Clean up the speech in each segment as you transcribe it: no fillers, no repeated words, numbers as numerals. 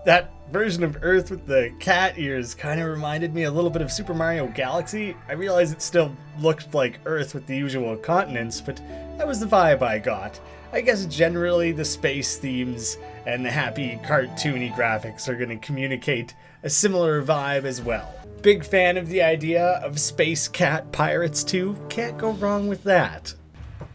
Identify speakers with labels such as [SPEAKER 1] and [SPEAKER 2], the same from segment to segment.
[SPEAKER 1] That version of Earth with the cat ears kind of reminded me a little bit of Super Mario Galaxy. I realize it still looked like Earth with the usual continents, but that was the vibe I got. I guess generally the space themes and the happy cartoony graphics are going to communicate a similar vibe as well. Big fan of the idea of Space Cat Pirates too. Can't go wrong with that.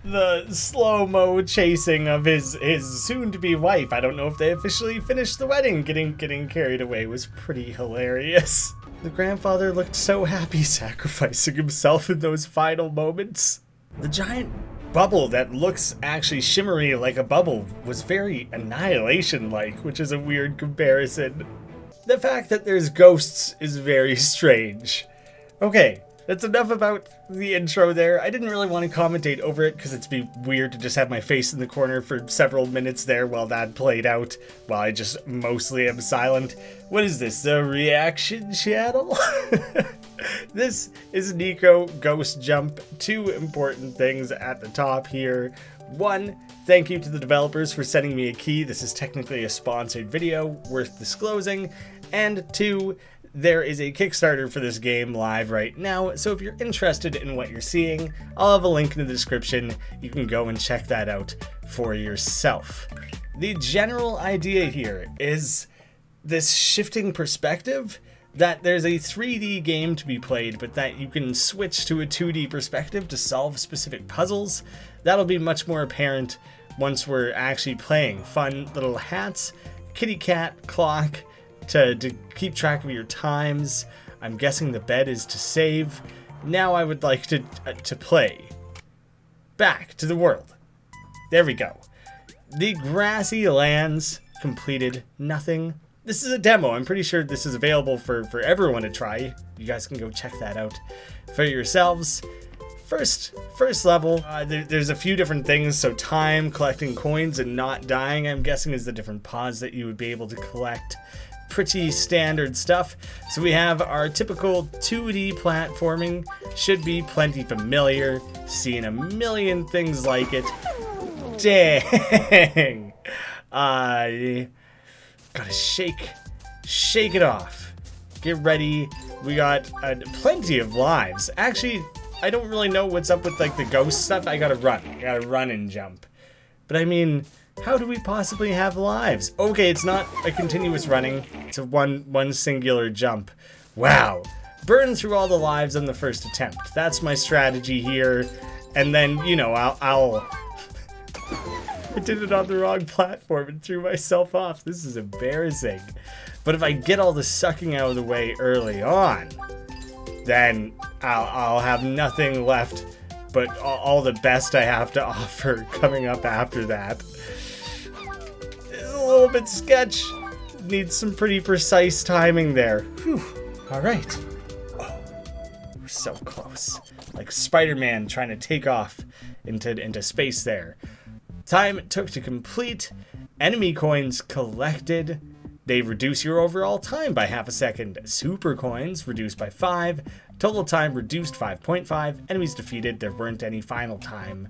[SPEAKER 1] The slow-mo chasing of his soon-to-be wife, I don't know if they officially finished the wedding, getting carried away, was pretty hilarious. The grandfather looked so happy sacrificing himself in those final moments. The giant bubble that looks actually shimmery like a bubble was very Annihilation-like, which is a weird comparison. The fact that there's ghosts is very strange. Okay. That's enough about the intro there. I didn't really want to commentate over it because it'd be weird to just have my face in the corner for several minutes there while that played out, while I just mostly am silent. What is this, a reaction channel? This is Neko Ghost Jump. Two important things at the top here. One, thank you to the developers for sending me a key. This is technically a sponsored video, worth disclosing. And two, there is a Kickstarter for this game live right now, so if you're interested in what you're seeing, I'll have a link in the description. You can go and check that out for yourself. The general idea here is this shifting perspective, that there's a 3D game to be played, but that you can switch to a 2D perspective to solve specific puzzles. That'll be much more apparent once we're actually playing. Fun little hats, kitty cat, clock, to keep track of your times. I'm guessing the bed is to save. Now I would like to play. Back to the world. There we go. The grassy lands completed. Nothing. This is a demo. I'm pretty sure this is available for everyone to try. You guys can go check that out for yourselves. First level, there's a few different things. So time, collecting coins, and not dying, I'm guessing, is the different pods that you would be able to collect. Pretty standard stuff. So we have our typical 2D platforming. Should be plenty familiar. Seen a million things like it. Dang. Gotta shake it off. Get ready. We got plenty of lives. Actually, I don't really know what's up with like the ghost stuff. I gotta run and jump. But I mean, how do we possibly have lives? Okay, it's not a continuous running. It's a one singular jump. Wow. Burn through all the lives on the first attempt. That's my strategy here. And then, you know, I'll I did it on the wrong platform and threw myself off. This is embarrassing. But if I get all the sucking out of the way early on, then I'll have nothing left but all the best I have to offer coming up after that. It's a little bit sketch. Needs some pretty precise timing there. Whew. All right. Oh, we're so close. Like Spider-Man trying to take off into space there. Time it took to complete. Enemy coins collected. They reduce your overall time by half a second. Super coins reduced by 5. Total time reduced 5.5. Enemies defeated. There weren't any final time.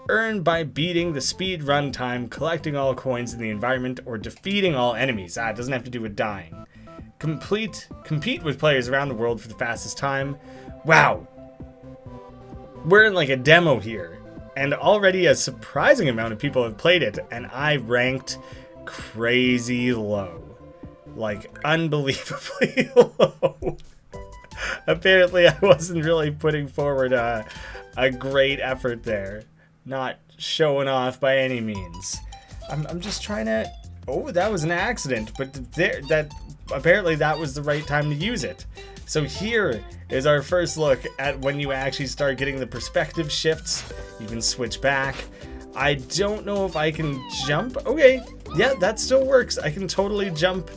[SPEAKER 1] Earned by beating the speed run time, collecting all coins in the environment, or defeating all enemies. It doesn't have to do with dying. Compete with players around the world for the fastest time. Wow. We're in like a demo here. And already a surprising amount of people have played it. And I ranked crazy low. Like, unbelievably low. Apparently, I wasn't really putting forward a great effort there. Not showing off by any means. I'm just trying to... Oh, that was an accident. But apparently that was the right time to use it. So here is our first look at when you actually start getting the perspective shifts. You can switch back. I don't know if I can jump. Okay, yeah, that still works. I can totally jump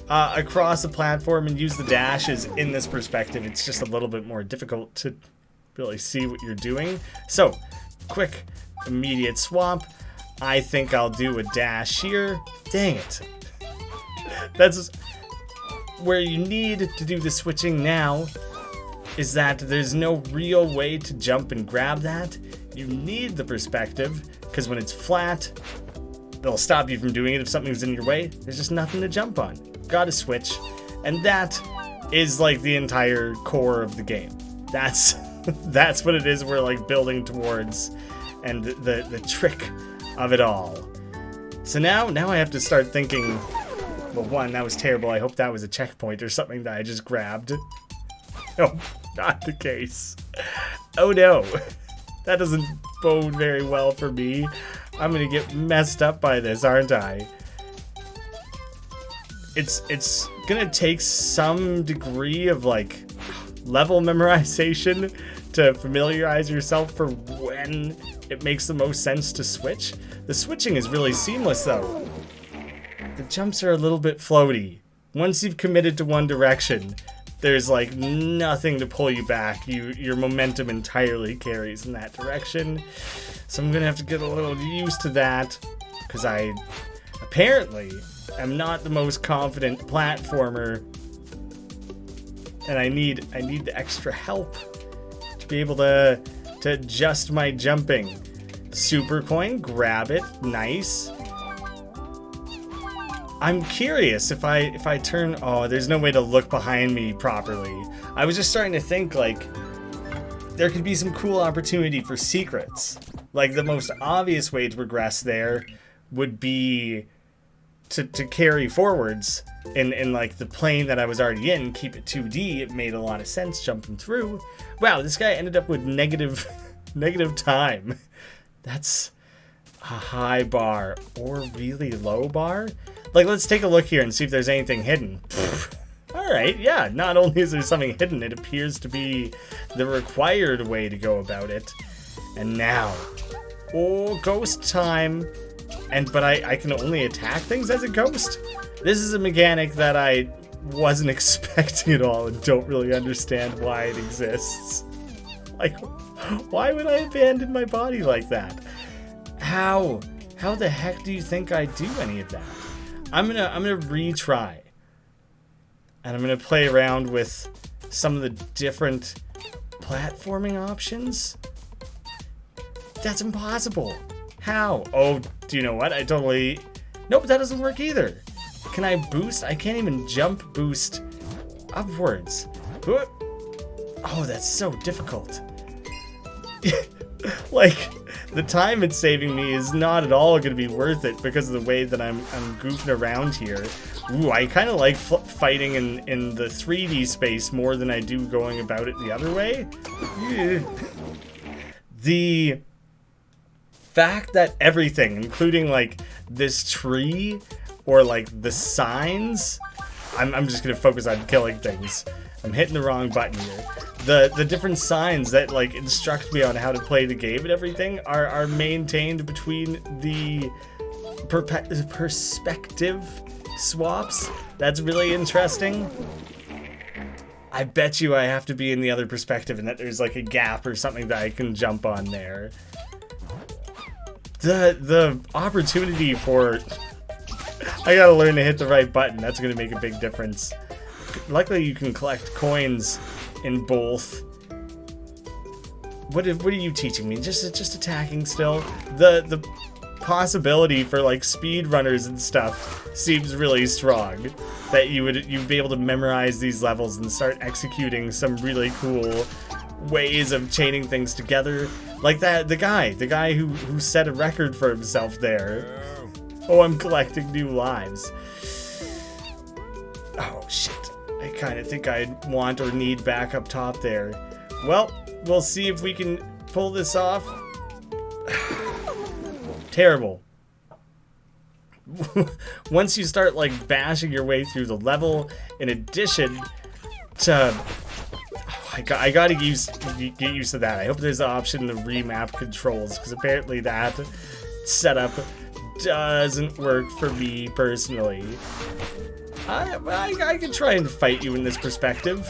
[SPEAKER 1] across the platform and use the dashes in this perspective. It's just a little bit more difficult to really see what you're doing. So, quick, immediate swap. I think I'll do a dash here. Dang it. That's where you need to do the switching now, is that there's no real way to jump and grab that. You need the perspective, because when it's flat, they'll stop you from doing it if something's in your way. There's just nothing to jump on. Gotta switch. And that is like the entire core of the game. That's that's what it is we're like building towards, and the trick of it all. So now I have to start thinking, well, one, that was terrible. I hope that was a checkpoint or something that I just grabbed. No, not the case. Oh no. That doesn't bode very well for me. I'm gonna get messed up by this, aren't I? It's gonna take some degree of like level memorization to familiarize yourself for when it makes the most sense to switch. The switching is really seamless though. The jumps are a little bit floaty. Once you've committed to one direction, there's like nothing to pull you back. Your momentum entirely carries in that direction. So I'm gonna have to get a little used to that, because I apparently am not the most confident platformer, and I need the extra help to be able to adjust my jumping. Super coin, grab it, nice. I'm curious if I turn, oh, there's no way to look behind me properly. I was just starting to think like there could be some cool opportunity for secrets. Like the most obvious way to progress there would be to carry forwards in like the plane that I was already in, keep it 2D. It made a lot of sense jumping through. Wow, this guy ended up with negative time. That's a high bar or really low bar. Like, let's take a look here and see if there's anything hidden. Alright, yeah, not only is there something hidden, it appears to be the required way to go about it. And now, oh, ghost time. But I can only attack things as a ghost? This is a mechanic that I wasn't expecting at all and don't really understand why it exists. Like, why would I abandon my body like that? How the heck do you think I do any of that? I'm gonna retry, and I'm gonna play around with some of the different platforming options. That's impossible. How? Oh, do you know what? Nope, that doesn't work either. Can I boost? I can't even jump boost upwards. Oh, that's so difficult. Like, the time it's saving me is not at all going to be worth it because of the way that I'm goofing around here. Ooh, I kind of like fighting in the 3D space more than I do going about it the other way. The fact that everything, including like this tree or like the signs, I'm just going to focus on killing things. I'm hitting the wrong button here. The different signs that like instruct me on how to play the game and everything are maintained between the perspective swaps. That's really interesting. I bet you I have to be in the other perspective and that there's like a gap or something that I can jump on there. The opportunity for I gotta learn to hit the right button. That's gonna make a big difference. Luckily you can collect coins in both. What are you teaching me? Just attacking still? The possibility for like speed runners and stuff seems really strong. That you'd be able to memorize these levels and start executing some really cool ways of chaining things together. Like that the guy who set a record for himself there. Oh, I'm collecting new lives. Oh shit. I kind of think I'd want or need back up top there. Well, we'll see if we can pull this off. Terrible. Once you start like bashing your way through the level, in addition to... I gotta get used to that. I hope there's an option to remap controls, because apparently that setup doesn't work for me personally. I can try and fight you in this perspective.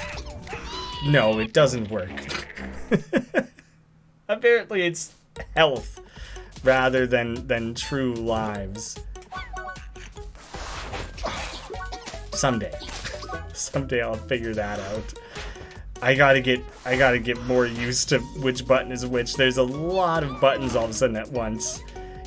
[SPEAKER 1] No, it doesn't work. Apparently it's health rather than true lives. Someday. Someday I'll figure that out. I gotta get more used to which button is which. There's a lot of buttons all of a sudden at once.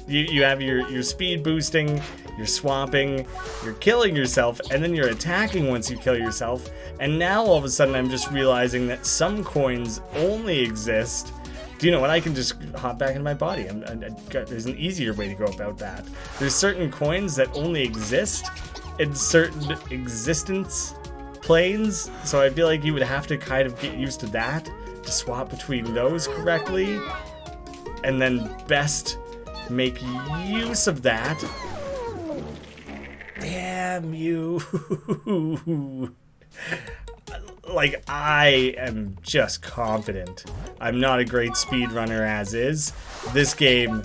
[SPEAKER 1] You have your speed boosting, you're swamping, you're killing yourself, and then you're attacking once you kill yourself. And now all of a sudden I'm just realizing that some coins only exist. Do you know what? I can just hop back into my body. There's an easier way to go about that. There's certain coins that only exist in certain existence planes, so I feel like you would have to kind of get used to that to swap between those correctly, and then best make use of that. Damn you. Like, I am just confident. I'm not a great speedrunner as is. This game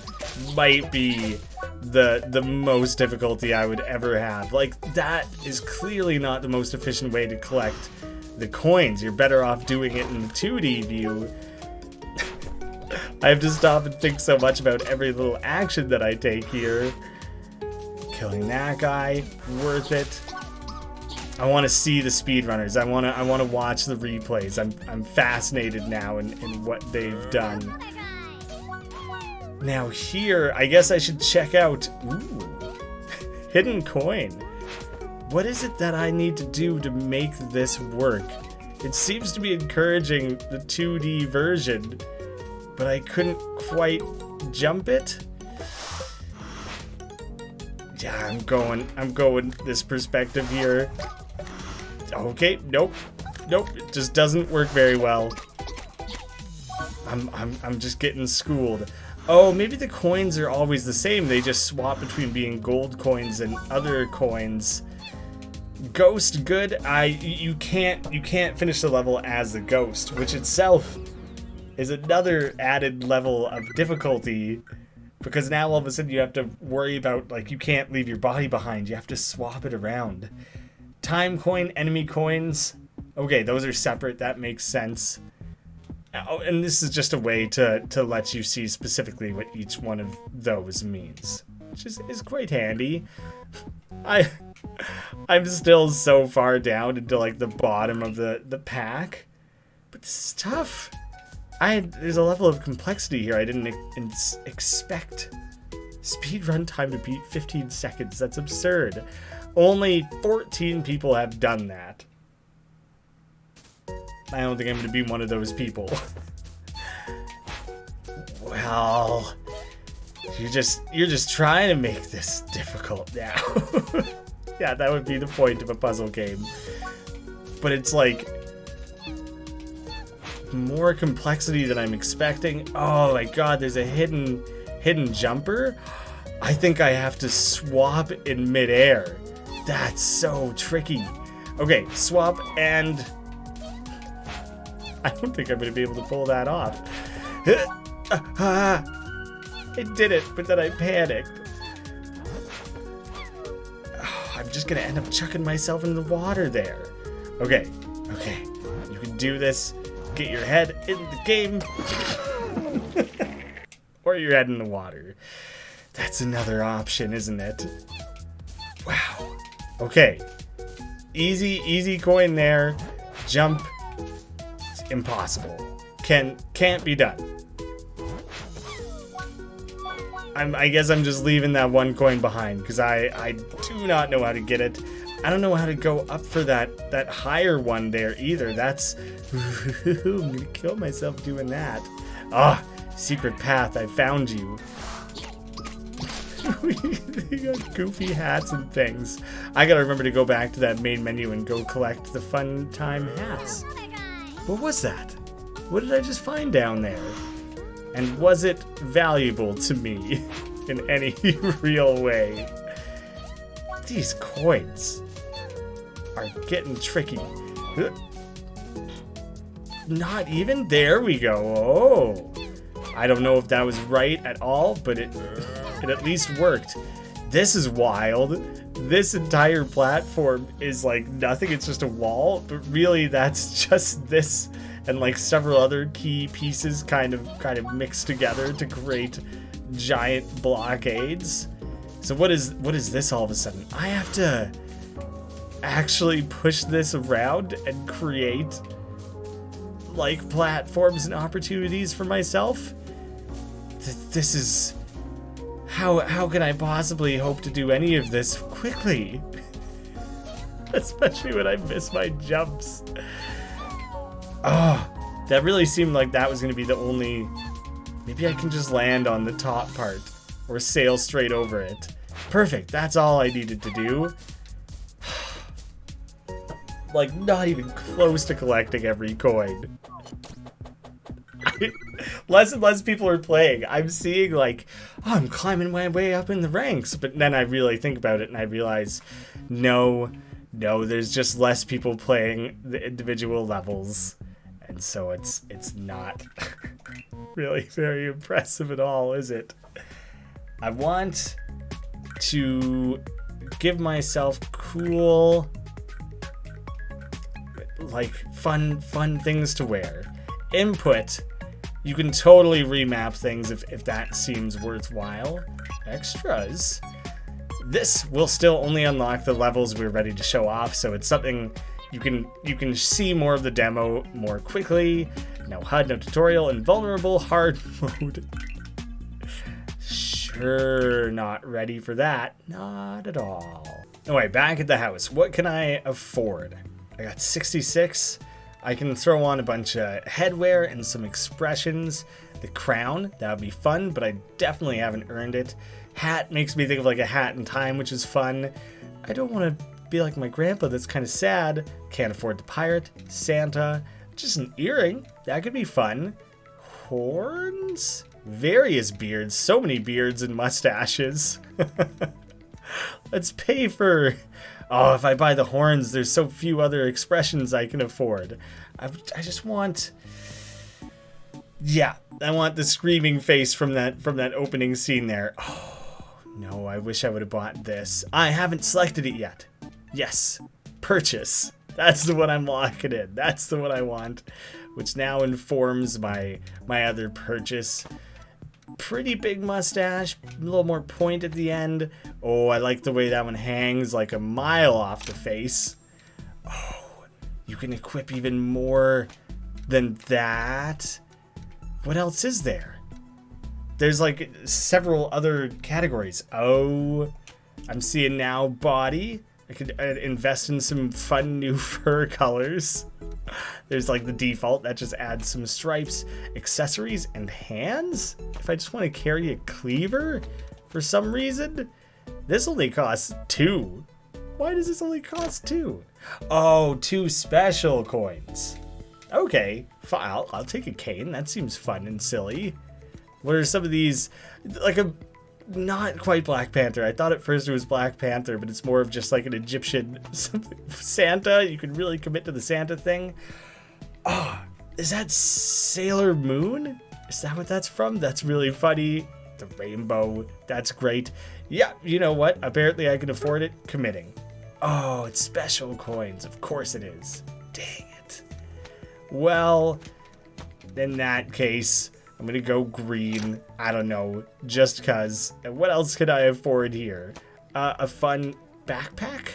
[SPEAKER 1] might be the most difficulty I would ever have. Like, that is clearly not the most efficient way to collect the coins. You're better off doing it in the 2D view. I have to stop and think so much about every little action that I take here. Killing that guy, worth it. I want to see the speedrunners. I want to watch the replays. I'm fascinated now in what they've done. Now here, I guess I should check out, ooh, hidden coin. What is it that I need to do to make this work? It seems to be encouraging the 2D version, but I couldn't quite jump it. Yeah, I'm going this perspective here. Okay, nope, it just doesn't work very well. I'm just getting schooled. Oh, maybe the coins are always the same. They just swap between being gold coins and other coins. Ghost, good. You can't finish the level as the ghost, which itself is another added level of difficulty, because now all of a sudden you have to worry about, like, you can't leave your body behind. You have to swap it around. Time coin, enemy coins. Okay, those are separate. That makes sense. Oh, and this is just a way to let you see specifically what each one of those means, which is quite handy. I'm still so far down into, like, the bottom of the pack, but this is tough. There's a level of complexity here I didn't expect. Speedrun time to beat 15 seconds. That's absurd. Only 14 people have done that. I don't think I'm going to be one of those people. Well, you're just trying to make this difficult now. Yeah, that would be the point of a puzzle game. But it's like more complexity than I'm expecting. Oh my god, there's a hidden jumper. I think I have to swap in midair. That's so tricky. Okay, swap, and I don't think I'm going to be able to pull that off. I did it, but then I panicked. I'm just going to end up chucking myself in the water there. Okay, you can do this. Get your head in the game. Or your head in the water. That's another option, isn't it? Wow. Okay. Easy coin there. Jump. It's impossible. Can't be done. I guess I'm just leaving that one coin behind because I do not know how to get it. I don't know how to go up for that higher one there either. That's I'm gonna kill myself doing that. Ah, secret path, I found you. They got goofy hats and things. I gotta remember to go back to that main menu and go collect the fun time hats. What was that? What did I just find down there? And was it valuable to me in any real way? These coins are getting tricky. Not even? There we go. Oh. I don't know if that was right at all, but it at least worked. This is wild. This entire platform is like nothing. It's just a wall, but really that's just this and like several other key pieces kind of mixed together to create giant blockades. So what is this all of a sudden? I have to actually push this around and create like platforms and opportunities for myself? This is... How can I possibly hope to do any of this quickly? Especially when I miss my jumps. Oh, that really seemed like that was going to be the only... Maybe I can just land on the top part or sail straight over it. Perfect, that's all I needed to do. Like, not even close to collecting every coin. Less and less people are playing. I'm seeing like, oh, I'm climbing my way up in the ranks. But then I really think about it and I realize, no, there's just less people playing the individual levels. And so it's not really very impressive at all, is it? I want to give myself cool, like fun things to wear. Input, you can totally remap things if that seems worthwhile. Extras, this will still only unlock the levels we're ready to show off, so it's something you can see more of the demo more quickly. No HUD, no tutorial, invulnerable hard mode. Sure, not ready for that. Not at all. Anyway, back at the house. What can I afford? I got 66. I can throw on a bunch of headwear and some expressions. The crown, that would be fun, but I definitely haven't earned it. Hat makes me think of like a hat in time, which is fun. I don't want to be like my grandpa, that's kind of sad. Can't afford the pirate. Santa, just an earring, that could be fun. Horns? Various beards, so many beards and mustaches. Let's pay for... Oh, if I buy the horns, there's so few other expressions I can afford. I just want... Yeah, I want the screaming face from that opening scene there. Oh, no, I wish I would have bought this. I haven't selected it yet. Yes, purchase. That's the one I'm locking in. That's the one I want, which now informs my other purchase. Pretty big mustache, a little more point at the end. Oh, I like the way that one hangs like a mile off the face. Oh, you can equip even more than that. What else is there? There's like several other categories. Oh, I'm seeing now body. I could invest in some fun new fur colors. There's like the default that just adds some stripes, accessories, and hands. If I just want to carry a cleaver for some reason, this only costs 2. Why does this only cost 2? Oh, 2 special coins. Okay, I'll take a cane. That seems fun and silly. What are some of these? Like a not quite Black Panther. I thought at first it was Black Panther, but it's more of just like an Egyptian Santa. You can really commit to the Santa thing. Oh, is that Sailor Moon? Is that what that's from? That's really funny. The rainbow. That's great. Yeah, you know what? Apparently I can afford it. Committing. Oh, it's special coins. Of course it is. Dang it. Well, in that case, I'm gonna go green. I don't know, just cause. And what else could I afford here? A fun backpack,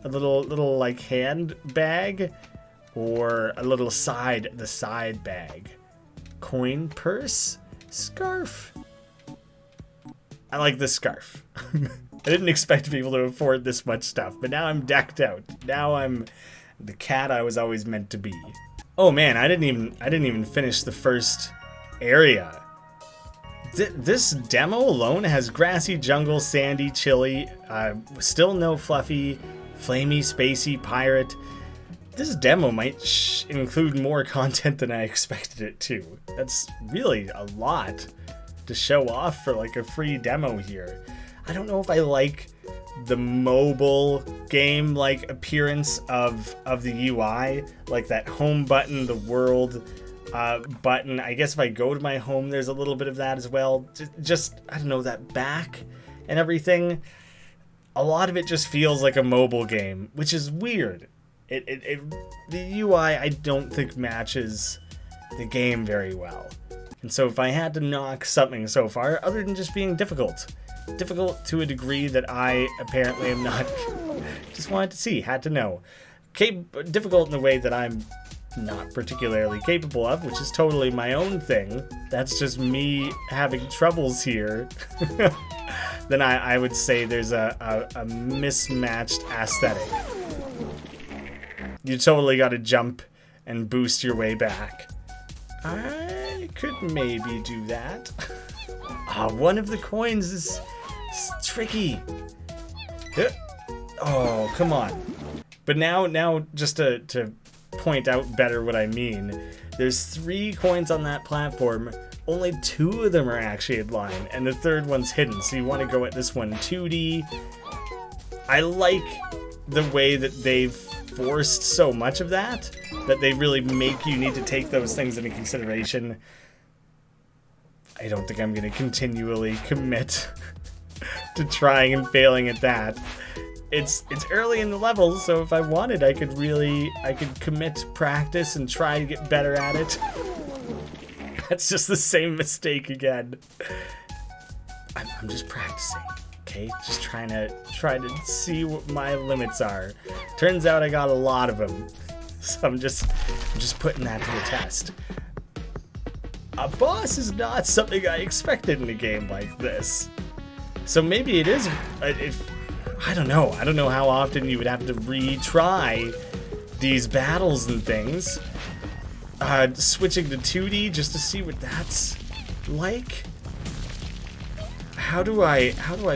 [SPEAKER 1] a little like hand bag, or a little side bag. Coin purse, scarf. I like this scarf. I didn't expect to be able to afford this much stuff, but now I'm decked out. Now I'm the cat I was always meant to be. Oh man, I didn't even finish the first area. This demo alone has grassy jungle, sandy, chilly, still no fluffy, flamey, spacey, pirate. This demo might include more content than I expected it to. That's really a lot to show off for like a free demo here. I don't know if I like the mobile game like appearance of the UI, like that home button, the world button. I guess if I go to my home, there's a little bit of that as well. Just I don't know, that back and everything. A lot of it just feels like a mobile game, which is weird. The UI I don't think matches the game very well. And so if I had to knock something so far, other than just being difficult to a degree that I apparently am not, just wanted to see, had to know. Difficult in the way that I'm not particularly capable of, which is totally my own thing. That's just me having troubles here. then I would say there's a mismatched aesthetic. You totally got to jump and boost your way back. I could maybe do that. One of the coins is tricky. Oh, come on. But now just to point out better what I mean, there's 3 coins on that platform. Only 2 of them are actually in line, and the 3rd one's hidden. So you want to go at this one 2D. I like the way that they've forced so much of that they really make you need to take those things into consideration. I don't think I'm going to continually commit to trying and failing at that. It's early in the level, so if I wanted, I could commit practice and try to get better at it. That's just the same mistake again. I'm just practicing, okay? Just trying to see what my limits are. Turns out I got a lot of them, so I'm just putting that to the test. A boss is not something I expected in a game like this, so maybe it is. I don't know how often you would have to retry these battles and things. Switching to 2D just to see what that's like. How do I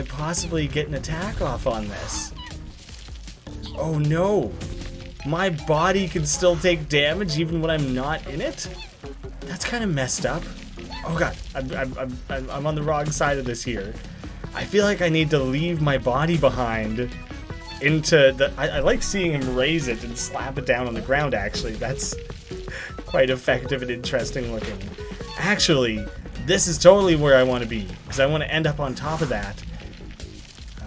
[SPEAKER 1] possibly get an attack off on this? Oh no, my body can still take damage even when I'm not in it? That's kind of messed up. Oh god, I'm on the wrong side of this here. I feel like I need to leave my body behind into the... I like seeing him raise it and slap it down on the ground, actually. That's quite effective and interesting looking. Actually, this is totally where I want to be, because I want to end up on top of that.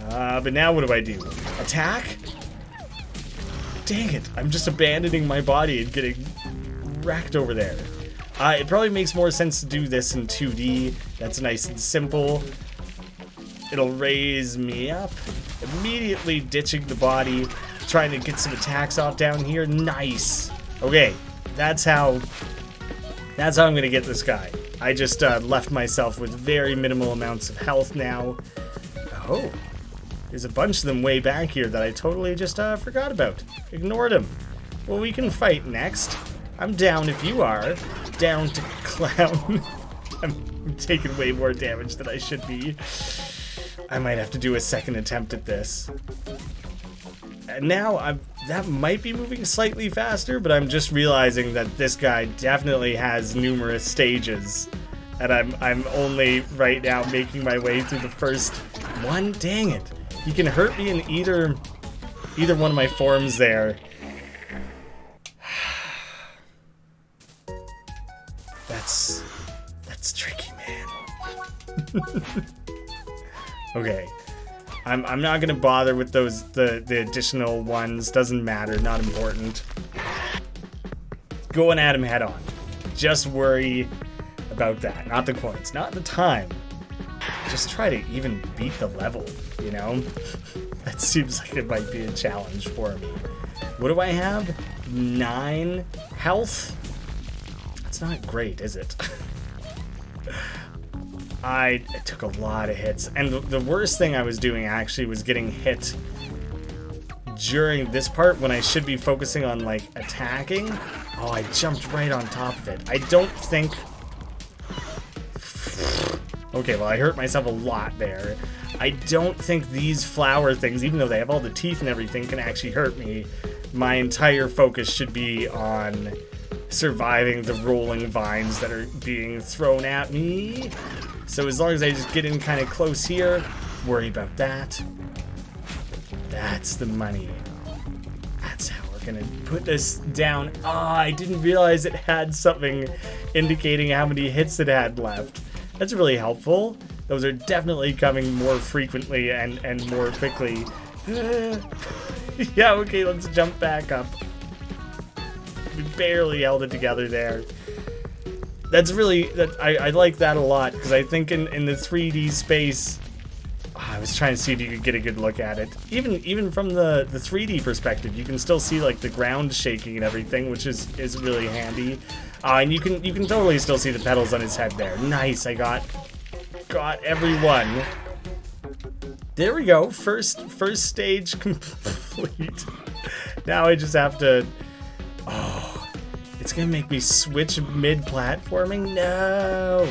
[SPEAKER 1] But now what do I do? Attack? Dang it, I'm just abandoning my body and getting wrecked over there. It probably makes more sense to do this in 2D. That's nice and simple. It'll raise me up. Immediately ditching the body, trying to get some attacks off down here. Nice. Okay, that's how I'm gonna get this guy. I just left myself with very minimal amounts of health now. Oh, there's a bunch of them way back here that I totally just forgot about. Ignored them. Well, we can fight next. I'm down if you are. Down to clown. I'm taking way more damage than I should be. I might have to do a second attempt at this. And now that might be moving slightly faster, but I'm just realizing that this guy definitely has numerous stages, and I'm only right now making my way through the first one. Dang it! He can hurt me in either one of my forms there. That's tricky, man. Okay, I'm not gonna bother with those the additional ones. Doesn't matter, not important. Going at him head on. Just worry about that, not the coins, not the time. Just try to even beat the level, you know? That seems like it might be a challenge for me. What do I have? 9 health? That's not great, is it? I took a lot of hits, and the worst thing I was doing actually was getting hit during this part when I should be focusing on like attacking. Oh, I jumped right on top of it. I don't think... Okay, well I hurt myself a lot there. I don't think these flower things, even though they have all the teeth and everything, can actually hurt me. My entire focus should be on surviving the rolling vines that are being thrown at me. So as long as I just get in kind of close here, worry about that. That's the money. That's how we're gonna put this down. I didn't realize it had something indicating how many hits it had left. That's really helpful. Those are definitely coming more frequently and more quickly. Yeah, okay, let's jump back up. We barely held it together there. That's really, I like that a lot, because I think in the 3D space, I was trying to see if you could get a good look at it. Even from the 3D perspective, you can still see like the ground shaking and everything, which is really handy. And you can totally still see the petals on his head there. Nice, I got everyone. There we go. First stage complete. Now I just have to... Oh, it's gonna make me switch mid-platforming? No!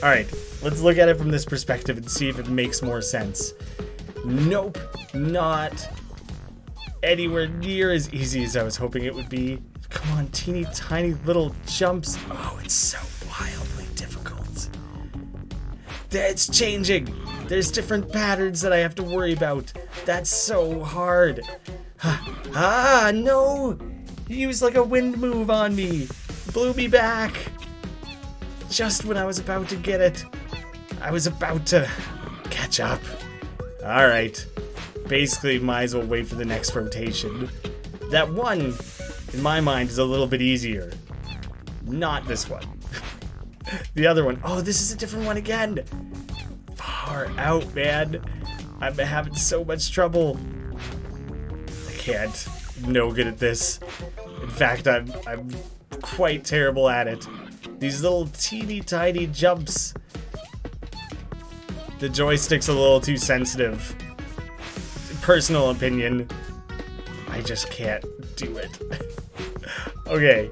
[SPEAKER 1] Alright, let's look at it from this perspective and see if it makes more sense. Nope, not anywhere near as easy as I was hoping it would be. Come on, teeny tiny little jumps. Oh, it's so wildly difficult. It's changing. There's different patterns that I have to worry about. That's so hard. Ah, no! He used like a wind move on me. Blew me back. Just when I was about to get it. I was about to catch up. Alright. Basically, might as well wait for the next rotation. That one, in my mind, is a little bit easier. Not this one. The other one. Oh, this is a different one again. Far out, man. I'm having so much trouble. I can't. I'm no good at this. In fact, I'm quite terrible at it. These little teeny tiny jumps. The joystick's a little too sensitive. Personal opinion. I just can't do it. Okay.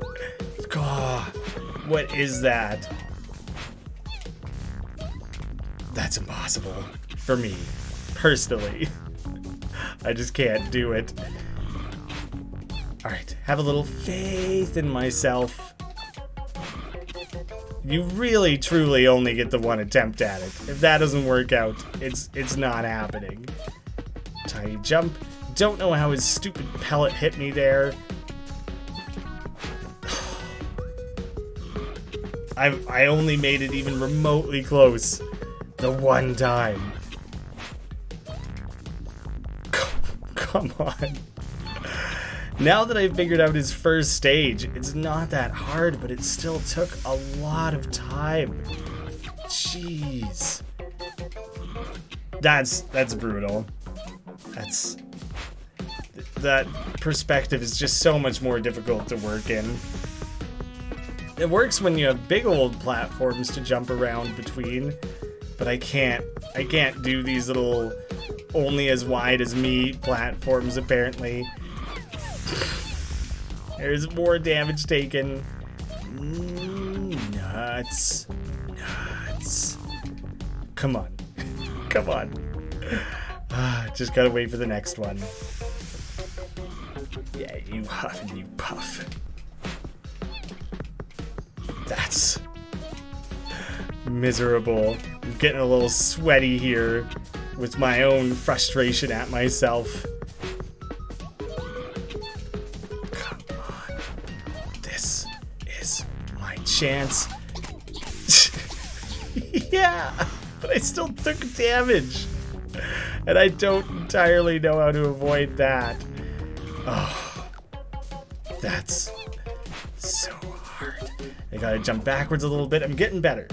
[SPEAKER 1] God, what is that? That's impossible for me, personally. I just can't do it. Alright, have a little faith in myself. You really, truly only get the one attempt at it. If that doesn't work out, it's not happening. Tiny jump. Don't know how his stupid pellet hit me there. I only made it even remotely close. The one time. Come on. Now that I've figured out his first stage, it's not that hard, but it still took a lot of time. Jeez. That's brutal. That perspective is just so much more difficult to work in. It works when you have big old platforms to jump around between, but I can't do these little only as wide as me platforms apparently. There's more damage taken. Nuts. Come on. Come on. Just gotta wait for the next one. Yeah, you huff and you puff. That's miserable. I'm getting a little sweaty here with my own frustration at myself. Come on. This is my chance. Yeah, but I still took damage. And I don't entirely know how to avoid that. Oh, that's so hard. I gotta jump backwards a little bit. I'm getting better.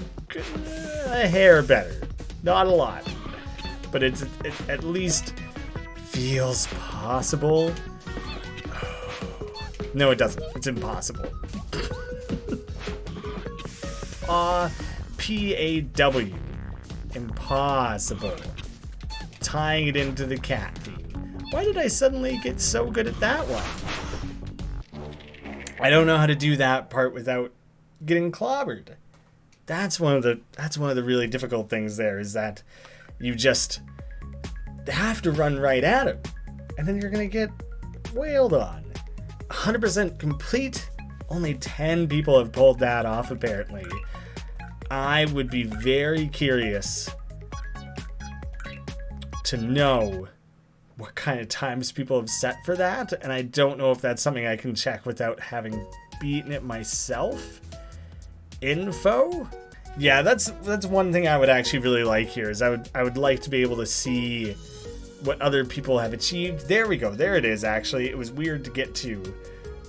[SPEAKER 1] A hair better. Not a lot. But it at least feels possible. Oh. No, it doesn't. It's impossible. P-A-W. Impossible. Tying it into the cat theme. Why did I suddenly get so good at that one? I don't know how to do that part without getting clobbered. That's one of the really difficult things there, is that you just have to run right at him, and then you're gonna get wailed on. 100% complete. Only 10 people have pulled that off apparently. I would be very curious to know what kind of times people have set for that, and I don't know if that's something I can check without having beaten it myself. Info? Yeah, that's one thing I would actually really like here, is I would like to be able to see what other people have achieved. There we go. There it is, actually. It was weird to get to,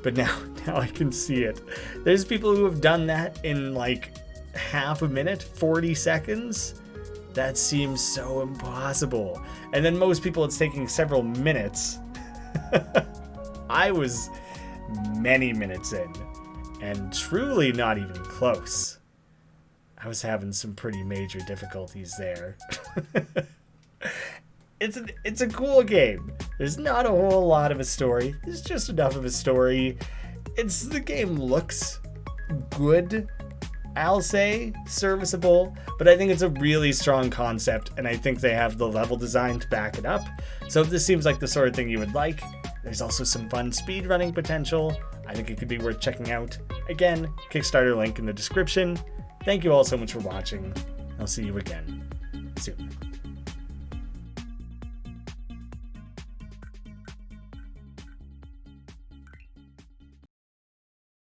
[SPEAKER 1] but now I can see it. There's people who have done that in like half a minute, 40 seconds. That seems so impossible. And then most people, it's taking several minutes. I was many minutes in, and truly not even close. I was having some pretty major difficulties there. it's a cool game. There's not a whole lot of a story. There's just enough of a story. The game looks good, I'll say, serviceable, but I think it's a really strong concept, and I think they have the level design to back it up. So if this seems like the sort of thing you would like, there's also some fun speedrunning potential. I think it could be worth checking out. Again, Kickstarter link in the description. Thank you all so much for watching. I'll see you again soon.